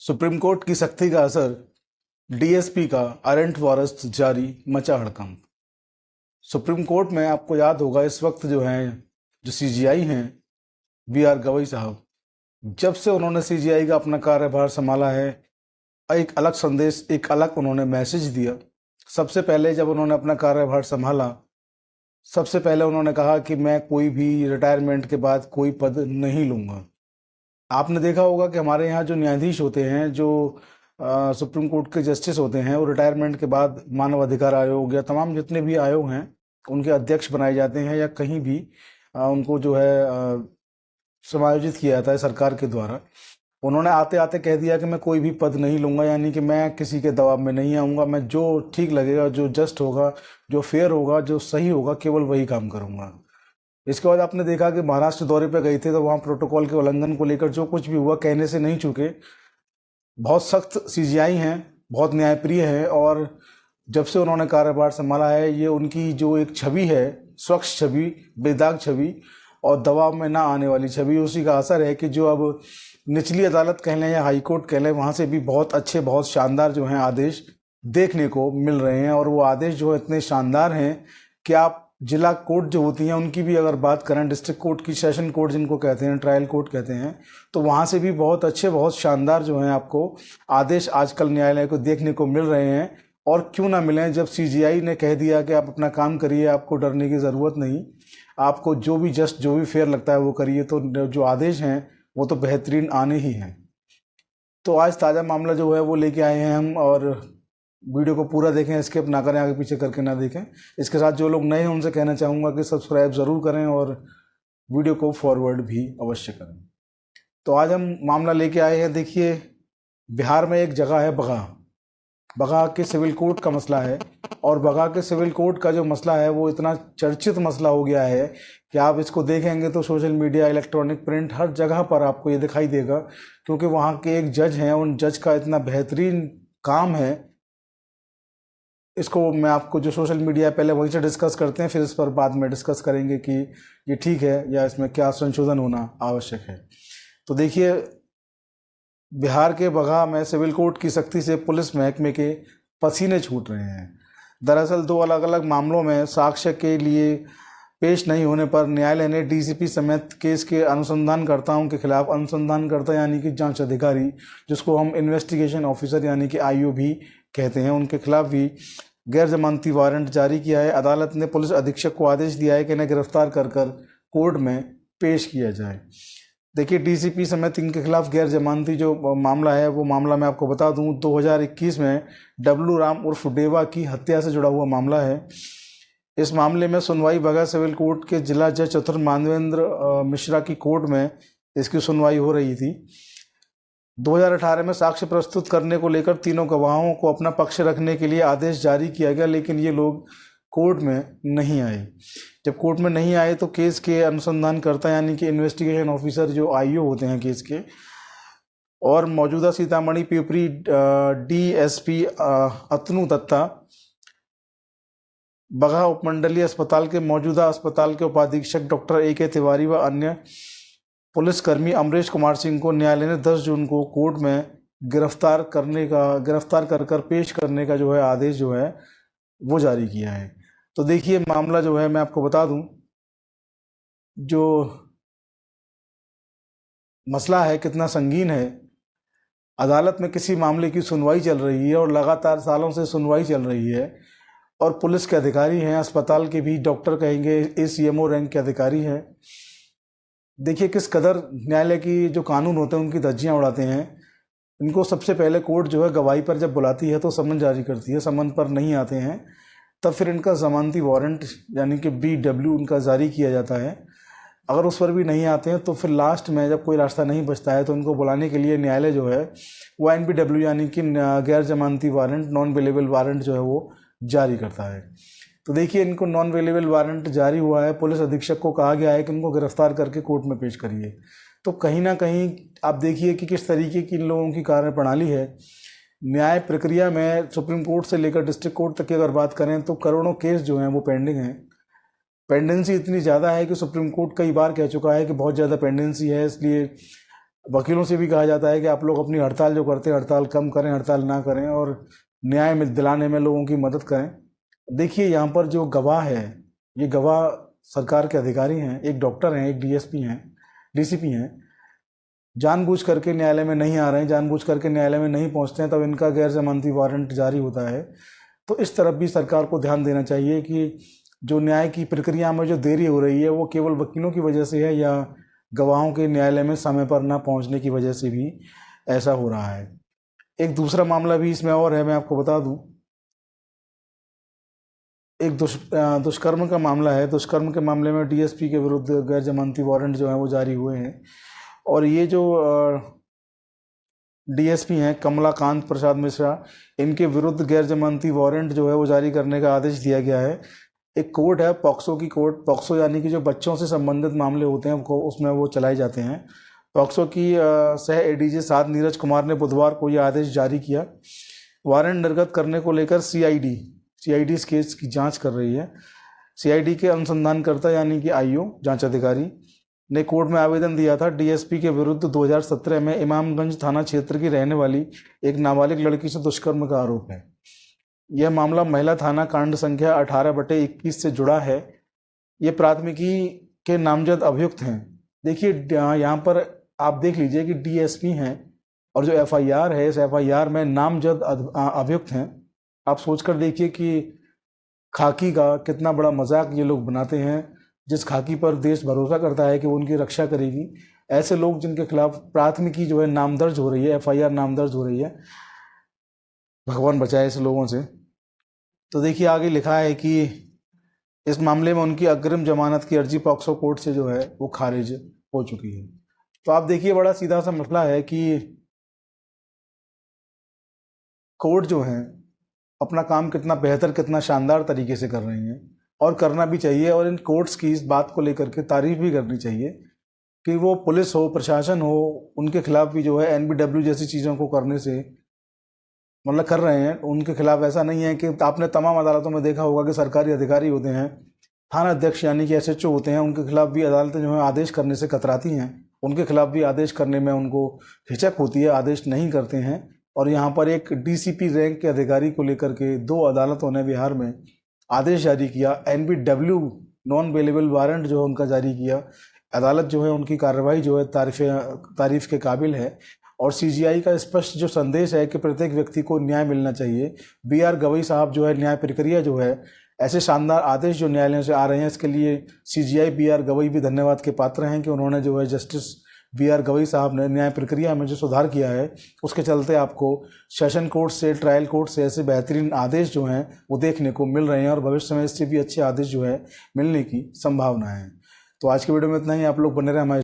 Supreme court की सख्ती का असर, डीएसपी का अरेंट वारंट जारी, मचा हड़कंप। सुप्रीम कोर्ट में आपको याद होगा इस वक्त जो सीजीआई हैं, बी आर गवई साहब, जब से उन्होंने सीजीआई का अपना कार्यभार संभाला है, एक अलग संदेश, एक अलग उन्होंने मैसेज दिया। सबसे पहले जब उन्होंने अपना कार्यभार संभाला, सबसे पहले उन्होंने कहा कि मैं कोई भी रिटायरमेंट के बाद कोई पद नहीं लूंगा। आपने देखा होगा कि हमारे यहाँ जो न्यायाधीश होते हैं, जो सुप्रीम कोर्ट के जस्टिस होते हैं, वो रिटायरमेंट के बाद मानव अधिकार आयोग या तमाम जितने भी आयोग हैं उनके अध्यक्ष बनाए जाते हैं, या कहीं भी उनको समायोजित किया जाता है सरकार के द्वारा। उन्होंने आते आते कह दिया कि मैं कोई भी पद नहीं लूंगा, यानी कि मैं किसी के दबाव में नहीं आऊंगा, मैं जो ठीक लगेगा, जो जस्ट होगा, जो फेयर होगा, जो सही होगा, केवल वही काम करूंगा। इसके बाद आपने देखा कि महाराष्ट्र दौरे पर गए थे, तो वहाँ प्रोटोकॉल के उल्लंघन को लेकर जो कुछ भी हुआ, कहने से नहीं चूके। बहुत सख्त सीजीआई हैं, बहुत न्यायप्रिय हैं, और जब से उन्होंने कार्यभार संभाला है, ये उनकी जो एक छवि है, स्वच्छ छवि, बेदाग छवि और दबाव में ना आने वाली छवि, उसी का असर है कि जो अब निचली अदालत कह लें या हाई कोर्ट कह लें, वहाँ से भी बहुत अच्छे, बहुत शानदार जो हैं आदेश देखने को मिल रहे हैं। और वो आदेश जो है इतने शानदार हैं कि आप जिला कोर्ट जो होती हैं उनकी भी अगर बात करें, डिस्ट्रिक्ट कोर्ट की, सेशन कोर्ट जिनको कहते हैं, ट्रायल कोर्ट कहते हैं, तो वहाँ से भी बहुत अच्छे, बहुत शानदार जो हैं आपको आदेश आजकल न्यायालय को देखने को मिल रहे हैं। और क्यों ना मिलें, जब सीजीआई ने कह दिया कि आप अपना काम करिए, आपको डरने की ज़रूरत नहीं, आपको जो भी जस्ट, जो भी फेयर लगता है वो करिए, तो जो आदेश हैं वो तो बेहतरीन आने ही हैं। तो आज ताज़ा मामला जो है वो लेके आए हैं हम, और वीडियो को पूरा देखें, स्किप ना करें, आगे पीछे करके ना देखें। इसके साथ जो लोग नए हैं उनसे कहना चाहूँगा कि सब्सक्राइब ज़रूर करें और वीडियो को फॉरवर्ड भी अवश्य करें। तो आज हम मामला लेके आए हैं। देखिए, बिहार में एक जगह है बगहा, बगहा के सिविल कोर्ट का मसला है। और बगहा के सिविल कोर्ट का जो मसला है वो इतना चर्चित मसला हो गया है कि आप इसको देखेंगे तो सोशल मीडिया, इलेक्ट्रॉनिक, प्रिंट, हर जगह पर आपको ये दिखाई देगा, क्योंकि वहाँ के एक जज हैं, उन जज का इतना बेहतरीन काम है। इसको मैं आपको, जो सोशल मीडिया, पहले वहीं से डिस्कस करते हैं, फिर इस पर बाद में डिस्कस करेंगे कि ये ठीक है या इसमें क्या संशोधन होना आवश्यक है। तो देखिए, बिहार के बगहा में सिविल कोर्ट की सख्ती से पुलिस महकमे के पसीने छूट रहे हैं। दरअसल दो अलग अलग मामलों में साक्ष्य के लिए पेश नहीं होने पर न्यायालय ने डीसीपी समेत केस के अनुसंधानकर्ताओं के खिलाफ, अनुसंधानकर्ता यानी कि जांच अधिकारी, जिसको हम इन्वेस्टिगेशन ऑफिसर यानी कि आईओ भी कहते हैं, उनके खिलाफ भी गैर जमानती वारंट जारी किया है। अदालत ने पुलिस अधीक्षक को आदेश दिया है कि इन्हें गिरफ्तार कर कोर्ट में पेश किया जाए। देखिए, डीसीपी समेत इनके खिलाफ गैर जमानती जो मामला है, वो मामला मैं आपको बता दूं, 2021 में डब्लू राम उर्फ डेवा की हत्या से जुड़ा हुआ मामला है। इस मामले में सुनवाई बगहा सिविल कोर्ट के जिला जज चतुर मानवेंद्र मिश्रा की कोर्ट में इसकी सुनवाई हो रही थी। 2018 में साक्ष्य प्रस्तुत करने को लेकर तीनों गवाहों को अपना पक्ष रखने के लिए आदेश जारी किया गया, लेकिन ये लोग कोर्ट में नहीं आए। जब कोर्ट में नहीं आए तो केस के अनुसंधानकर्ता यानी कि इन्वेस्टिगेशन ऑफिसर, जो आईओ होते हैं केस के, और मौजूदा सीतामढ़ी पिपरी डीएसपी अतनु दत्ता, बगहा उपमंडलीय अस्पताल के मौजूदा अस्पताल के उपाधीक्षक डॉक्टर AK तिवारी व अन्य पुलिसकर्मी अमरीश कुमार सिंह को न्यायालय ने 10 जून को कोर्ट में गिरफ्तार कर पेश करने का जो है आदेश जो है वो जारी किया है। तो देखिए, मामला जो है मैं आपको बता दूं, जो मसला है कितना संगीन है। अदालत में किसी मामले की सुनवाई चल रही है और लगातार सालों से सुनवाई चल रही है, और पुलिस के अधिकारी हैं, अस्पताल के भी डॉक्टर कहेंगे, ACMO रैंक के अधिकारी हैं। देखिए किस कदर न्यायालय की जो कानून होते हैं उनकी धज्जियां उड़ाते हैं। इनको सबसे पहले कोर्ट जो है गवाही पर जब बुलाती है तो समन जारी करती है, समन पर नहीं आते हैं तब फिर इनका जमानती वारंट यानी कि BW उनका जारी किया जाता है। अगर उस पर भी नहीं आते हैं तो फिर लास्ट में जब कोई रास्ता नहीं बचता है तो इनको बुलाने के लिए न्यायालय जो है वो NBW यानी कि गैर जमानती वारंट, नॉन बेलेबल वारंट जो है वो जारी करता है। तो देखिए, इनको नॉन अवेलेबल वारंट जारी हुआ है, पुलिस अधीक्षक को कहा गया है कि इनको गिरफ्तार करके कोर्ट में पेश करिए। तो कहीं ना कहीं आप देखिए कि किस तरीके की इन लोगों की कार्यप्रणाली है। न्याय प्रक्रिया में सुप्रीम कोर्ट से लेकर डिस्ट्रिक्ट कोर्ट तक की अगर बात करें तो करोड़ों केस जो हैं वो पेंडिंग हैं। पेंडेंसी इतनी ज़्यादा है कि सुप्रीम कोर्ट कई बार कह चुका है कि बहुत ज़्यादा पेंडेंसी है, इसलिए वकीलों से भी कहा जाता है कि आप लोग अपनी हड़ताल जो करते हैं हड़ताल कम करें, हड़ताल ना करें और न्याय में दिलाने में लोगों की मदद करें। देखिए यहाँ पर जो गवाह है, ये गवाह सरकार के अधिकारी हैं, एक डॉक्टर हैं, एक डीएसपी हैं, डीसीपी हैं, जानबूझ करके न्यायालय में नहीं आ रहे हैं, जानबूझ करके न्यायालय में नहीं पहुंचते हैं, तब इनका गैर जमानती वारंट जारी होता है। तो इस तरफ भी सरकार को ध्यान देना चाहिए कि जो न्याय की प्रक्रिया में जो देरी हो रही है वो केवल वकीलों की वजह से है या गवाहों के न्यायालय में समय पर ना पहुंचने की वजह से भी ऐसा हो रहा है। एक दूसरा मामला भी इसमें और है, मैं आपको बता दूं। एक दुष्कर्म का मामला है। दुष्कर्म के मामले में डीएसपी के विरुद्ध गैर जमानती वारंट जो है वो जारी हुए हैं और ये जो डीएसपी हैं कमलाकांत प्रसाद मिश्रा, इनके विरुद्ध गैर जमानती वारंट जो है वो जारी करने का आदेश दिया गया है। एक कोर्ट है पॉक्सो की कोर्ट, पॉक्सो यानी कि जो बच्चों से संबंधित मामले होते हैं उसमें वो चलाए जाते हैं। पॉक्सो की सह एडीजे 7 नीरज कुमार ने बुधवार को यह आदेश जारी किया। वारंट निर्गत करने को लेकर सीआईडी इस केस की जांच कर रही है। सीआईडी के अनुसंधानकर्ता यानी कि आईओ जांच अधिकारी ने कोर्ट में आवेदन दिया था। डीएसपी के विरुद्ध 2017 में इमामगंज थाना क्षेत्र की रहने वाली एक नाबालिग लड़की से दुष्कर्म का आरोप है। यह मामला महिला थाना कांड संख्या 18/21 से जुड़ा है। ये प्राथमिकी के नामजद अभियुक्त हैं। देखिए यहाँ पर आप देख लीजिए कि डीएसपी हैं और जो एफआईआर है इस एफआईआर में नामजद अभियुक्त हैं। आप सोचकर देखिए कि खाकी का कितना बड़ा मजाक ये लोग बनाते हैं। जिस खाकी पर देश भरोसा करता है कि वो उनकी रक्षा करेगी, ऐसे लोग जिनके खिलाफ प्राथमिकी जो है नाम दर्ज हो रही है, एफआईआर नाम दर्ज हो रही है, भगवान बचाए ऐसे लोगों से। तो देखिए आगे लिखा है कि इस मामले में उनकी अग्रिम जमानत की अर्जी पॉक्सो कोर्ट से जो है वो खारिज हो चुकी है। तो आप देखिए बड़ा सीधा सा मसला है कि कोर्ट जो है अपना काम कितना बेहतर, कितना शानदार तरीके से कर रही हैं और करना भी चाहिए। और इन कोर्ट्स की इस बात को लेकर के तारीफ भी करनी चाहिए कि वो पुलिस हो, प्रशासन हो, उनके खिलाफ भी जो है एनबीडब्ल्यू जैसी चीज़ों को करने से मतलब कर रहे हैं। उनके खिलाफ ऐसा नहीं है कि आपने तमाम अदालतों में देखा होगा कि सरकारी अधिकारी होते हैं, थाना अध्यक्ष यानी कि एसएचओ होते हैं, उनके खिलाफ भी अदालतें जो है आदेश करने से कतराती हैं। उनके खिलाफ भी आदेश करने में उनको हिचक होती है, आदेश नहीं करते हैं। और यहाँ पर एक डीसीपी रैंक के अधिकारी को लेकर के 2 अदालतों ने बिहार में आदेश जारी किया, एनबीडब्ल्यू नॉन बेलेबल वारंट जो है उनका जारी किया। अदालत जो है उनकी कार्रवाई जो है तारीफ के काबिल है। और सीजीआई का स्पष्ट जो संदेश है कि प्रत्येक व्यक्ति को न्याय मिलना चाहिए। बीआर गवई साहब जो है न्याय प्रक्रिया जो है, ऐसे शानदार आदेश जो न्यायालयों से आ रहे हैं, इसके लिए सीजीआई बीआर गवई भी धन्यवाद के पात्र हैं कि उन्होंने जो है जस्टिस बीआर गवई साहब ने न्याय प्रक्रिया में जो सुधार किया है, उसके चलते आपको सेशन कोर्ट से, ट्रायल कोर्ट से ऐसे बेहतरीन आदेश जो हैं वो देखने को मिल रहे हैं और भविष्य में इससे भी अच्छे आदेश जो है मिलने की संभावना है। तो आज की वीडियो में इतना ही। आप लोग बने रहे हमारे